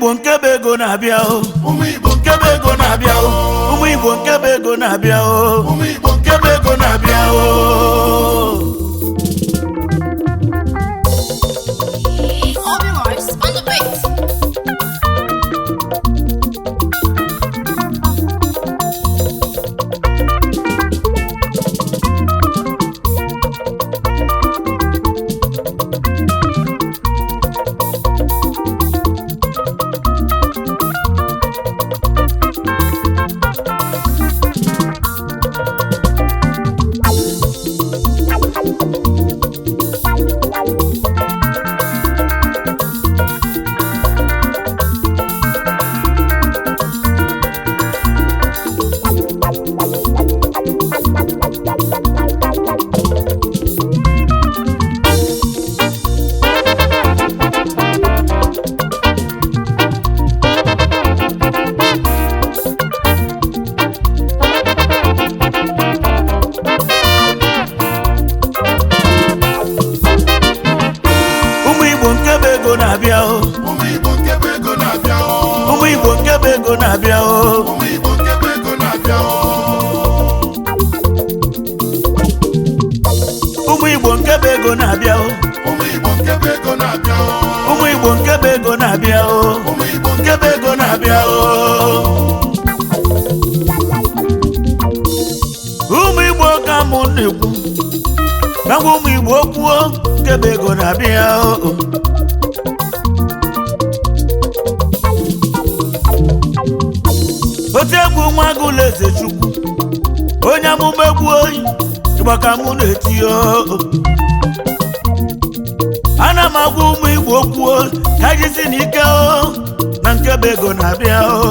Igbo nke be ego na-abịa o. Ụmụ Igbo Nke be ego na-abịa o. Ụmụ Igbo nke be ego na-abịa o. Ụmụ Igbo Nke be ego na-abịa o. All the lives on the beat. na-abịa o. Ụmụ Igbo nke be ego na-abịa o. Ụmụ Igbo nke be ego na-abịa o. Ụmụ Igbo nke be ego na-abịa o. Ụmụ Igbo nke be ego na-abịa o. Ụmụ Igbo nke be ego na-abịa o. Ụmụ Igbo nke be ego na-abịa o. Ụmụ Igbo Nke be ego na-abịa o. Ụmụ Igbo ka mụ na-ekwu na ụmụ Igbo kwuo nke be ego na-abịa o. Otu egwu nwa agụla eze Chukwu onye amụma egwu oyi Igbo ka mụ na-eti o. Ana m agwa ụmụ Igbo kwuo ka jisi n'ike o na nke be ego na-abịa o.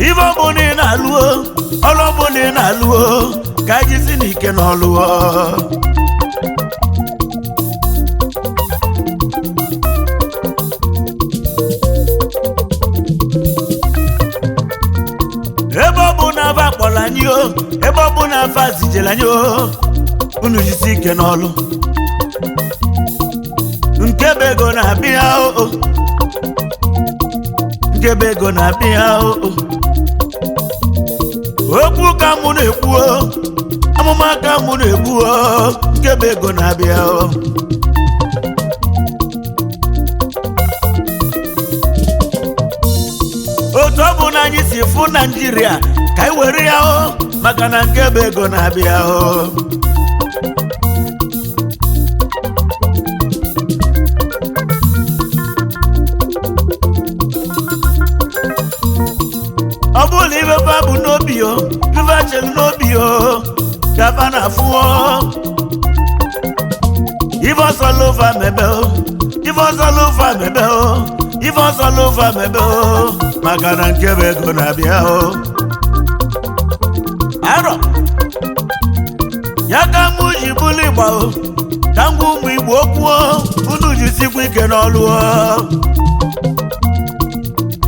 Ife ọbụla ị na-alụ o, ọrụ ọbụla ị na-alụ o, ka jisi n'ike n'ọlụ o. Ebe ọ bụ na afa akpọrọ anyị o, ebe ọ bụ na afa zijere anyị o, unu jisi ike n'ọlụ. Nke be ego na-abịa o, nke be ego na-abịa o. Okwu ka mụ na-ekwu o, amụma ka mụ na-ekwu o, nke be ego na-abịa o. Otu ọ bụ na anyị si fụ Naịjirịa ka anyị were ya o, maka na nke be ego na-abịa o. Ọ bụrụ na ife fa bụ n'obi o, ife chere n'obi o, ka fa na-afụ o. Ife ọsọ lova mebe o, ife ọsọ lova mebe o, ife ọsọ lova mebe o, maka na nke be ego na-abịa o. Arọ ya ka mụ ji bụlụ Igbo o, ka ngwa ụmụ Igbo kwuo unu jisikwa ike n'ọlụ o.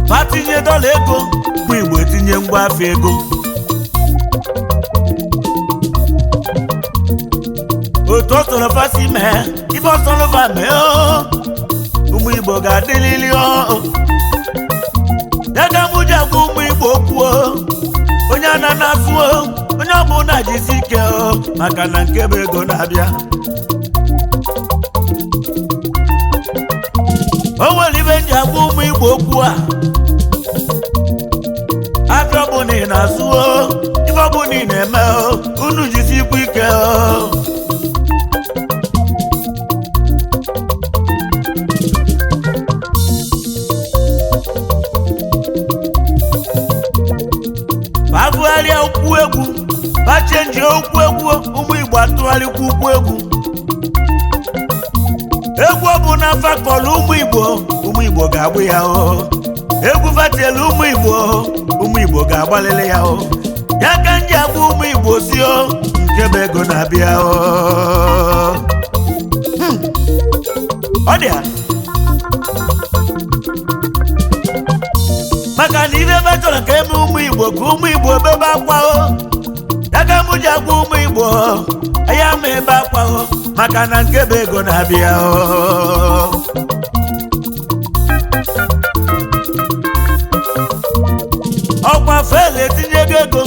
Fa tinye dọla ego, ụmụ Igbo etinye ngwa afọ ego. Otu ọ sọrọ fa si mee, ife ọ sọrọ fa mee o, ụmụ Igbo ga-adịlili o. Ya ka mụ ji agwa ụmụ Igbo kwuo onye ananasụ o, onye ọbụla jisi ike o, maka na nke be ego na-abịa. O nwere ibe nji agwa ụmụ Igbo okwu a, afọ ọbụla ị na-asụ o, ife ọbụla ị na-eme o, unu jisikwa ike o. Fagụgharịa okwu egwu, fachenji okwu egwu, ụmụ Igbo atụgharịkwa ukwu egwu. Egwu ọ bụ na afa kọrọ ụmụ Igbo ga-agbụ ya o. Egwu fatelu ụmụ Igbo ga-agbalịlị ya o. Ya ka nji agwa ụmụ Igbo si o, nke be ego na-abịa o. Ọ dị ya maka na ife ebe chọrọ ka eme ụmụ Igbo ka ụmụ Igbo bebe akwa o. Ya ka mụ ji agwa ụmụ Igbo anya ma ebe akwa o, maka na nke bụ ego na-abịa ọkwa fel etinye ego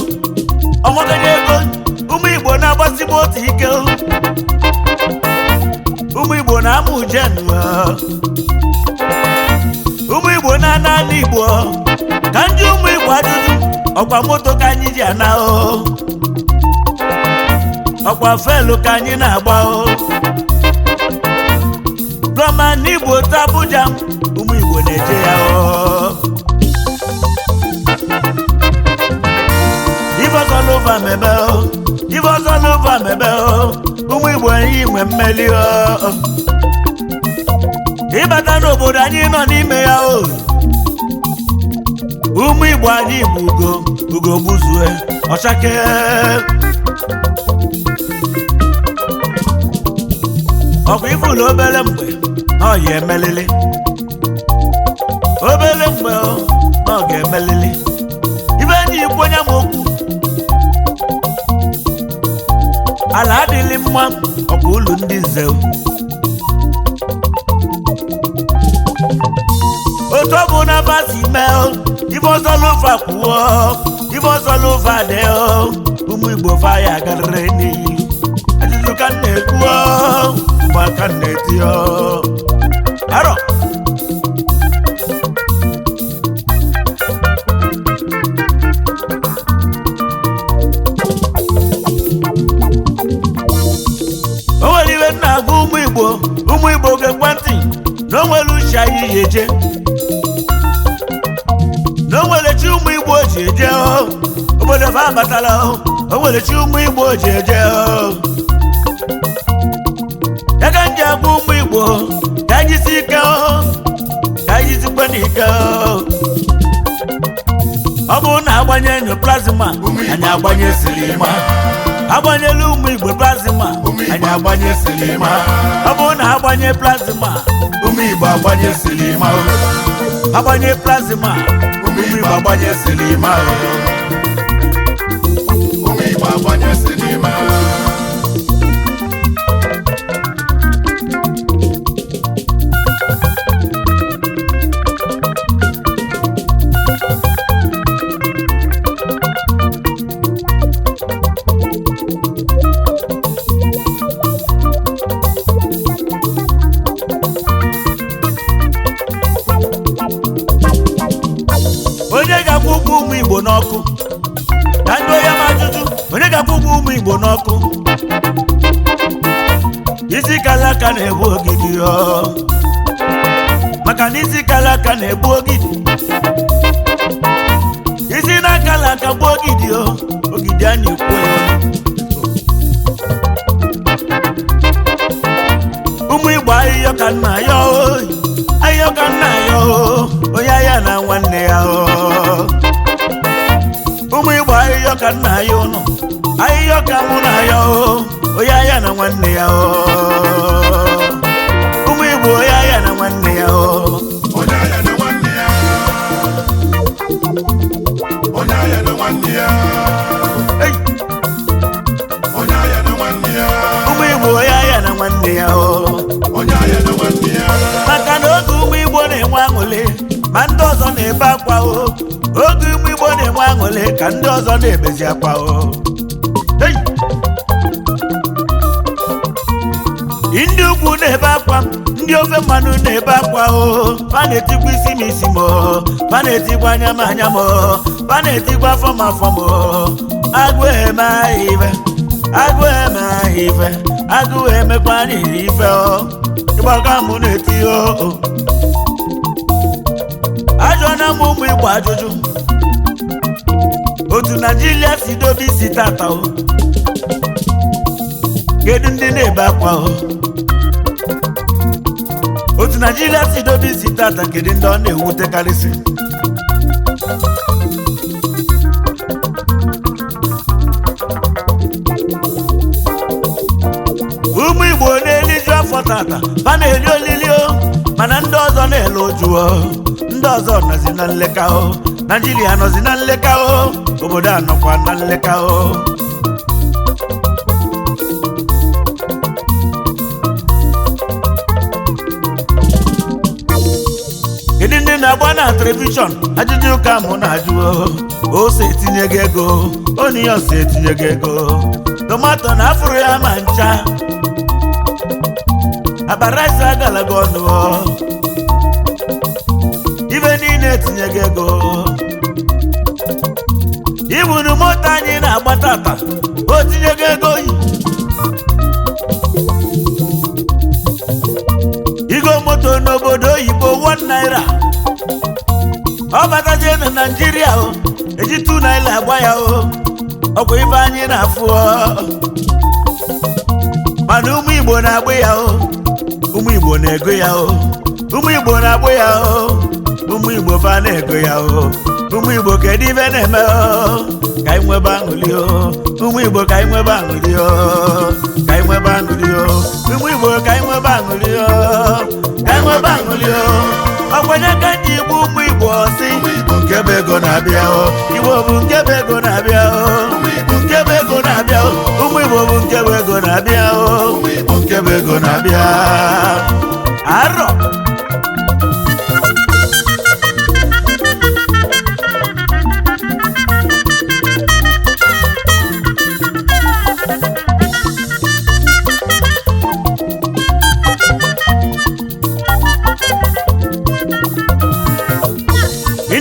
ọmọganye ego ụmụ Igbo na-agbasibu otu ike ụmụ Igbo na-amụ jen ụmụ Igbo na-ana Igbo ka ndị ụmụ Igbo ajụjụ ọkwa moto ka anyị ji ana ọkwa felu ka anyị na-agba gọma n'Igbo ta Abuja ụmụ Igbo na-eje ya Ivozolova mebe ụmụ Igbo enyi nwe mmeli ịbata n'obodo anyị nọ n'ime ya ụmụ Igbo anyị bụ ugo gbuzue ọchake ọkwa ifulu obere mgbe na ọ ya emelili obere mgbe na ọ ga-emelili ibe enyi ikwu onye m okwu ala adịghị mma ọkwa ụlọ ndị nze otu ọ bụ na basi mee Ivozolova kwuo Ivozolova dị ụmụ Igbo faya agarịrị n'iyi ajụjụ ka m na-ekwu mgbe aka na-eti arọ o nwere iwe na-agwa ụmụ Igbo ga-ekwe ntị na o nwere uche anyị ya eje na o nwere chi ụmụ Igbo ji eje obodo fa abatala o nwere chi ụmụ Igbo ji eje ya ka nji agwa ụmụ Igbo ka anyị si ike ka anyị sikwe n'ike ọ bụrụ na agbanye plasma anyị agbanye silima agbanyela ụmụ Igbo plasma anyị agbanye silima ọ bụrụ na agbanye plasma ụmụ Igbo agbanye silima agbanye plasma ụmụ Igbo agbanye silima ụmụ Igbo agbanye silima onye ga-akwụkwọ ụmụ Igbo n'ọkụ na ndị onye ma ajụjụ onye ga-akwụkwọ ụmụ Igbo n'ọkụ isi kala aka na-egbu ogidi maka na isi kala aka na-egbu ogidi isi na-akala aka gbuo ogidi ogidi a na-ekwu ụmụ Igbo ahịhịa ka nna ya ahịhịa ka nna ya onye ahịa na nwanne ya ụmụ Igbo ahịhịa ka nna ya ụnọ ahịhịa ka mụ na ya onye ahịa na nwanne ya ụmụ Igbo onye ahịa na nwanne ya onye ahịa na nwanne ya onye ahịa na nwanne ya onye ahịa na nwanne ya ụmụ Igbo onye ahịa na nwanne ya onye ahịa na nwanne ya maka na oge ụmụ Igbo na-enwe aṅụrị ma ndị ọzọ na-ebe akwa oge ụmụ Igbo na-enwe aṅụrị ka ndị ọzọ na-ebezi akwa ndị ugwu na-ebe akwa ndị ofe mmanụ na-ebe akwa fa na-etikwa isi m isi m fa na-etikwa anya m anya m fa na-etikwa afọ m afọ m agụ eme ife agụ eme ife agụ emekwa n'iri ife ịgbaga m na-eti ajụọna m ụmụ Igbo ajụjụ otu Naijiria si dobe isi tata kedu ndị na-ebe akwa otu Naijiria si dobe isi tata kedu ndị ọ na-ewutekarịsị ụmụ Igbo na-eliju afọ tata fa na-eri olili mana ndị ọzọ na-ele ụjụ ndị ọzọ nọzi na nleka Naijiria nọzi na nleka obodo a nọkwa na nleka na-agba na telivishọn ajụjụ ka mụ na-ajụ ose etinye gị ego onion si etinye gị ego tomato na afụrụ ya ma ncha abaraisi agalaga ọnụ ibe niile etinye gị ego ibunu moto anyị na-agba tata o tinye gị ego igo moto n'obodo oyibo 1 naira ọ batazie na Naịjirịa eji 2 naira agba ya ọkwa ife anyị na-afụ mana ụmụ Igbo na-agba ya ụmụ Igbo na-ego ya ụmụ Igbo na-agba ya ụmụ Igbo fa na-ego ya ụmụ Igbo kedu ife na-eme ka anyị nwebe aṅụrị ụmụ Igbo ka anyị nwebe aṅụrị ka anyị nwebe aṅụrị ụmụ Igbo ka anyị nwebe aṅụrị ka anyị nwebe aṅụrị ọkwenye ka ndị Igbo ụmụ Igbo si nke bụ ego na-abịa Igbo bụ nke bụ ego na-abịa nke bụ ego na-abịa ụmụ Igbo bụ nke bụ ego na-abịa nke bụ ego na-abịa arọ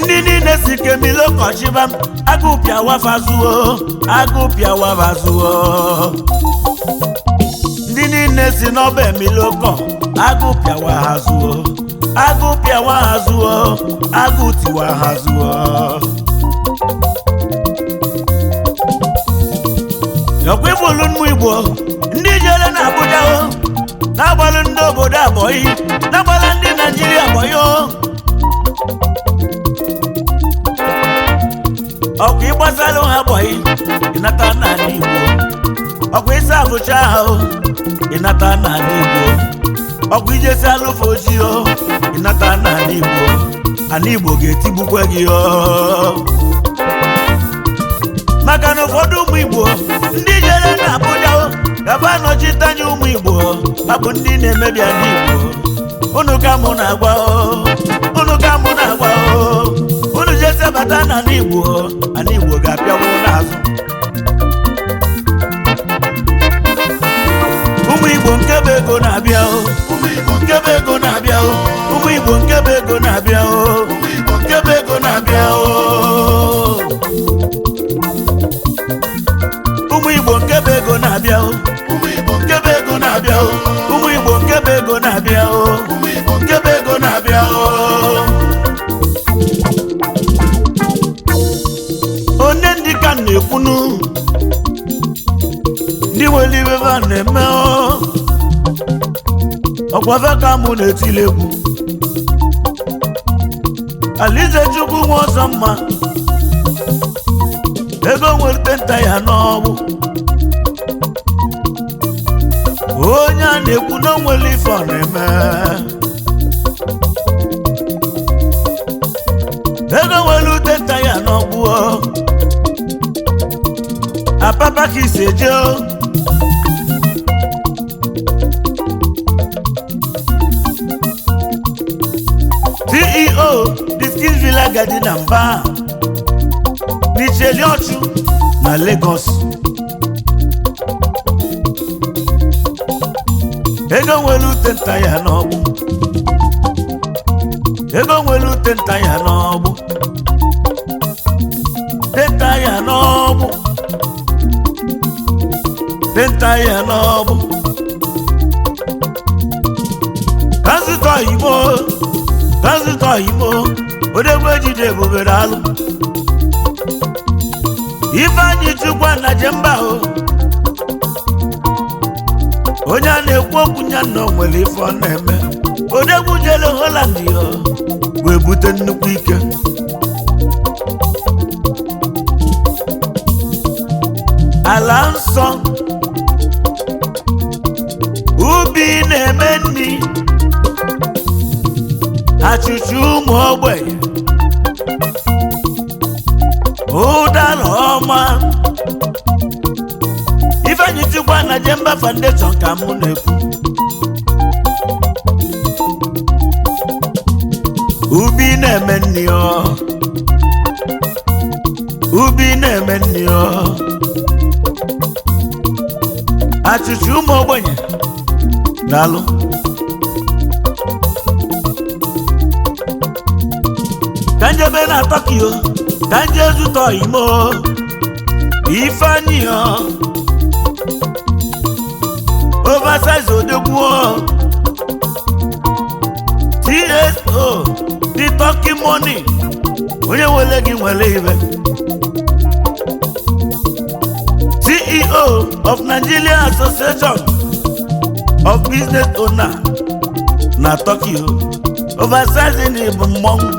ndị niile si kemilo kọchịba agụpịa wafazuo ndị niile si n'ọba emilokọ agụpịa wahazuo agụtiwa hazuo ọkwa ifulu ụmụ Igbo ndị jere na Abuja na-agbalụ ndị obodo Abọyị na-agbalụ ndị Naịjirịa Abọyị ọkwa ịgbasalụ ha Abọyị ịnata n'ala Igbo ọkwa ịsa afụcha ahụ ịnata n'ala Igbo ọkwa ijesi alụfụ ojii ịnata n'ala Igbo ala Igbo ga-etigbukwe gị maka na ụfọdụ ụmụ Igbo ndị jere na Abuja gaba nọchite anya ụmụ Igbo babụ ndị na-emebi ala Igbo unu ka mụ na-agwa unu jesi bata n'ala Igbo ala Igbo ga-apịawo n'azụ ụmụ Igbo nke bụ ego na-abịa nke bụ ego na-abịa ụmụ Igbo nke bụ ego na-abịa nke bụ ego na-abịa ụmụ Igbo nke bụ ego na-abịa nke bụ ego na-abịa ụmụ Igbo nke bụ ego na-abịa nke bụ ego na-abịa onye ndị ka na-ekwunu ndị nwere ibe ha na-eme ọkwafe ka mụ na-etili egwu Alize Chukwu nwe ọzọ mma ego nwere nta ya n'ọgbụ onye a na-ekwu na onwere ife ọ na-eme ego nwere ute nta ya n'ọgbụ apapa ka isi eje CEO Diskins Villa Garden na Mba Michelle Ochu na Lagos ego nwere ute nta ya n'ọgbụ ego nwere ute nta ya n'ọgbụ tenta ya n'ọgbụ tenta ya n'ọgbụ Transito Igbo odegwu ejide ebubere alụ Ifeanyị Chukwu na Jemba onye a na-ekwu okwu nya na onwere ife ọ na-eme odegwu jele Holland wee bute nnukwu ike ala nsọ ubi na-eme nri achụchụ ụmụ ogbenye ụdara ọma Ifeanyị Chukwu na Jemba Foundation ka mụ na-ekwu ubi na-eme nni o ubi na-eme nni o achịcha ụmụ ogbenye daalụ ka njebe na Tokyo ka nje zụtọ imo Ifeanyi o oversize odogwu TSO the Turkey money onye wele gị nwere ibe CEO of Nigeria Association of Business Owner na Tokyo oversize ni bụ mmọnwụ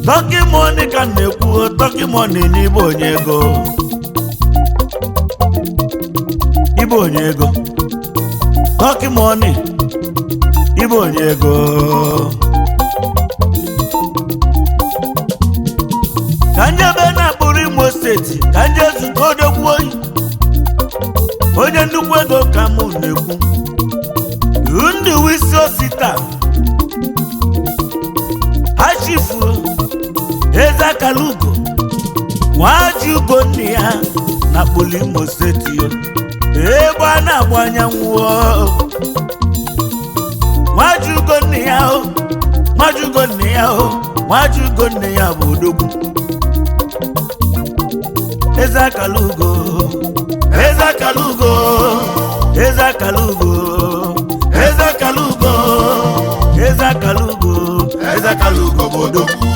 Turkey money ka na-ekwu Turkey money n'Igbo onye ego Igbo onye ego Turkey money Igbo onye ego ka njebe na-akpụrụ Imo steeti ka nje zụta odogwu oyi onye nnukwu ego ka mụ na-ekwu ndị wisi osita achifu eze akala ugo nwaji ugo nne ya na akpụrụ Imo steeti ebe a na-agba anyanwụ nwaji ugo nne ya nwaji ugo nne ya nwaji ugo nne ya bụ odogwu eze akala ugo eze akala ugo eze akala ugo eze akala ugo eze akala ugo eze akala ugo bụ odogwu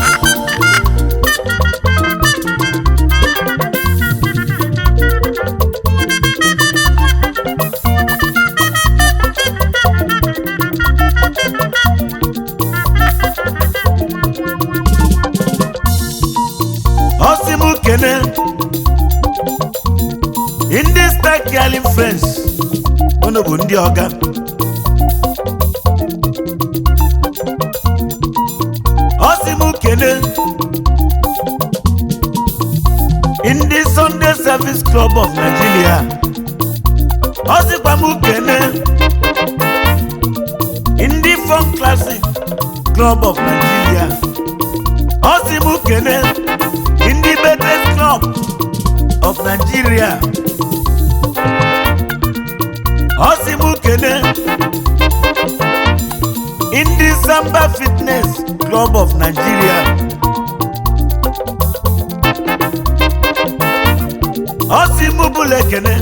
Osimu kene in this Takiali friends ono bụ ndị ọga Osimu kene in the Sunday Service Club of Nigeria Osikwamu kene in the Funk Classic Club of Nigeria Osimu kene in the Betes Club of Nigeria Osimu kene in the Samba Fitness Club of Nigeria Osimu bule kene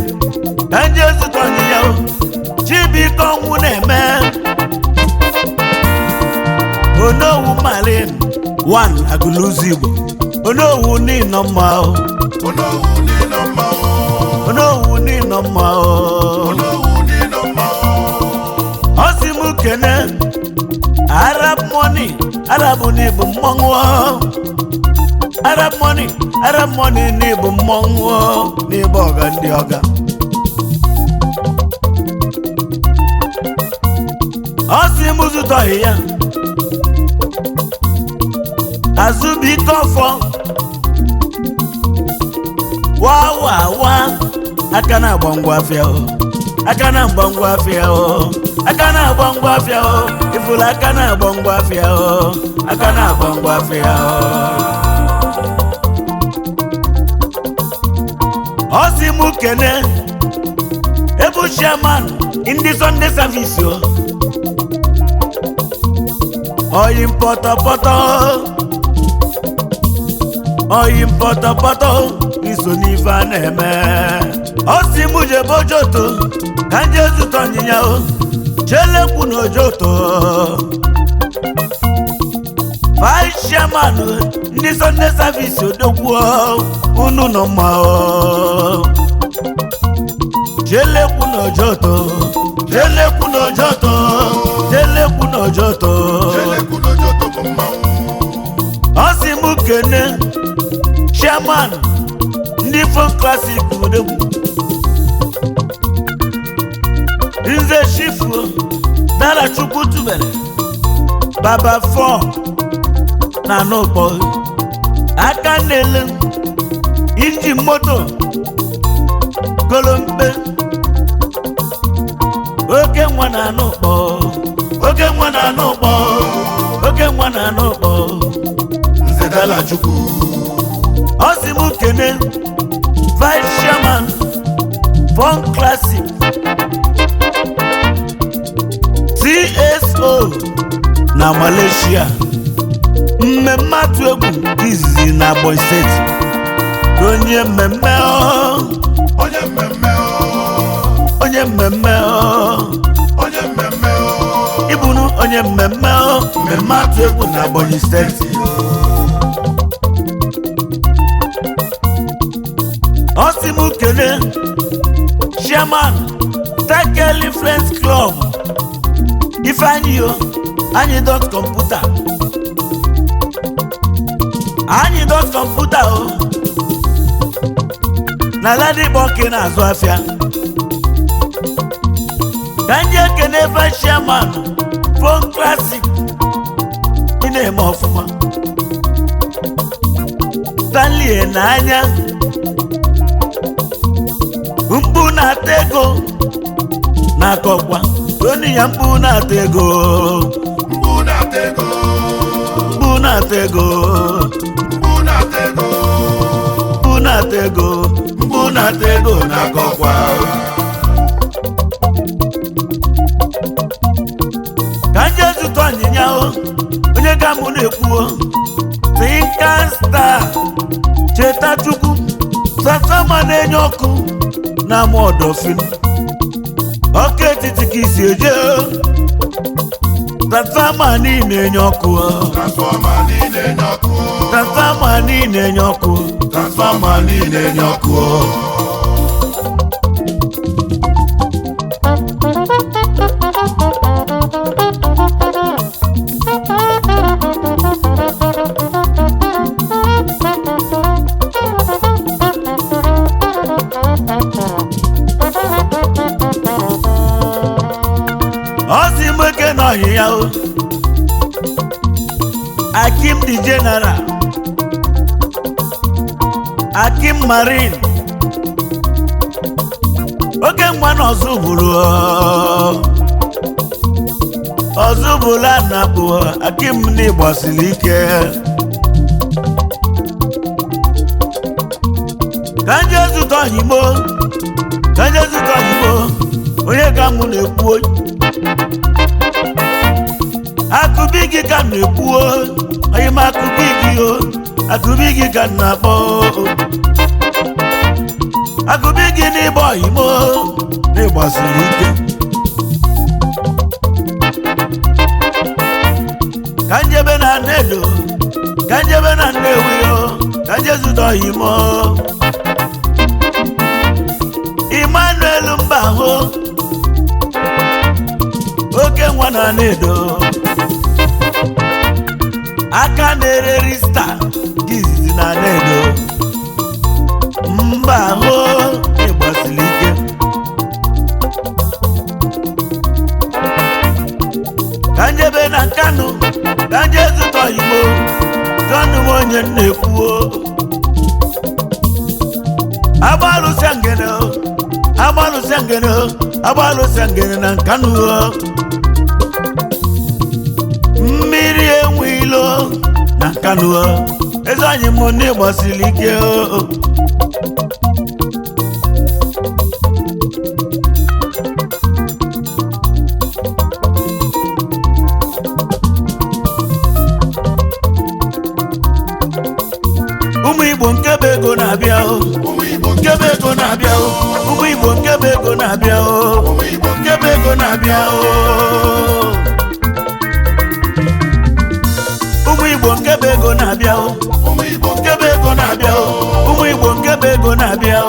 kanje zutoni yao chibi kongu neme Onowu Marine one aguluzibo Onowu ni noma Onowu ni noma Onowu ni noma Onowu ni noma Osimu kene Arab money Arab ni bụ mmọnwụ Arab money ni bụ mmọnwụ n'ebe ọga ndị ọga Osimu zụtọghị ya Azubike ọfọ wa aka na-agba ngwa afịa aka na-agba ngwa afịa aka na-agba ngwa afịa ifula aka na-agba ngwa afịa aka na-agba ngwa afịa Osimu kene ebu chairman in the Sunday service Oyim poto iso n'ife a na-eme Osimu jebe ojoto ka nje zụta ọnyịnya chelekwu na ojoto Vice chairman ndị Sunday service odogwu unu nọ mma chelekwu na ojoto chelekwu na ojoto chelekwu na ojoto bụ mmanwụ Osimu kene chairman ndị Funk Classic odogwu Nze Chifu Dara Chukwu tubere Baba 4 na n'ụkpọ aka na-ele injin moto Kolombe oke nwa na n'ụkpọ na n'ụkpọ Nzedala Chukwu ọ sị m kene vice chairman Fun Classic CSO na Malaysia mmemme atụ egwu izizi na Ebonyi steeti onye mmemme onye mmemme onye mmemme onye mmemme ịbụrụ onye mmemme mmemme atụ egwu na Ebonyi steeti ọ sị m kene chairman Tekeli Friends Club Ifeanyi anyị dot kọmputa na Ladipo ke na-azụ afịa ka ndị ekene vice chairman Fun Classic ị na-eme ọfụma Stanley n'anya mkpu na-ata ego na-akọkwa onye ya mkpu na-ata ego mkpu na-ata ego mkpu na-ata ego mkpu na-ata ego mkpu na-ata ego mkpu na-ata ego na-akọkwa ka nje zụta ọnyịnya onye ga mụ na-ekwuo Tinker Star Cheta Chukwu Sasama na-enye ọkụ na ama ọdọfin ọkụ etiti ka isi eje Sasama niile enye ọkụ transfọma niile enye ọkụ Sasama niile enye ọkụ transfọma niile enye ọkụ ya Akim the General Akim Marine oge nwa na ọzụbụrụ na-akpụ Akim n'ịgbasiri ike ka nje zụta oyimo onye ga mụ na-ekwu akụbigi ka na-ekwu onye ma akụbigi ka na-akpọ akụbigi n'ịgba oyimo n'ịgbasiri ike ka njebe na Nnedo ka njebe na Nnewi ka nje zụta oyimo Emmanuel Mbahụ oke nwa na Nnedo aka na-ere rista gizizi na Nnedo Mbahụ ịgbasiri ike ka njebe na Kano ka nje zụta oyimo Kano m onye na-ekwuo agbalụsịa ngene na Nkanu mmiri enwe ilo na Nkanu eze anyị mụ n'ịgbasiri ike ụmụ Igbo nke bụ ego na-abịa nke bụ ego na-abịa ụmụ Igbo nke bụ ego na-abịa nke bụ ego na-abịa ụmụ Igbo nke bụ ego na-abịa nke bụ ego na-abịa ụmụ Igbo nke bụ ego na-abịa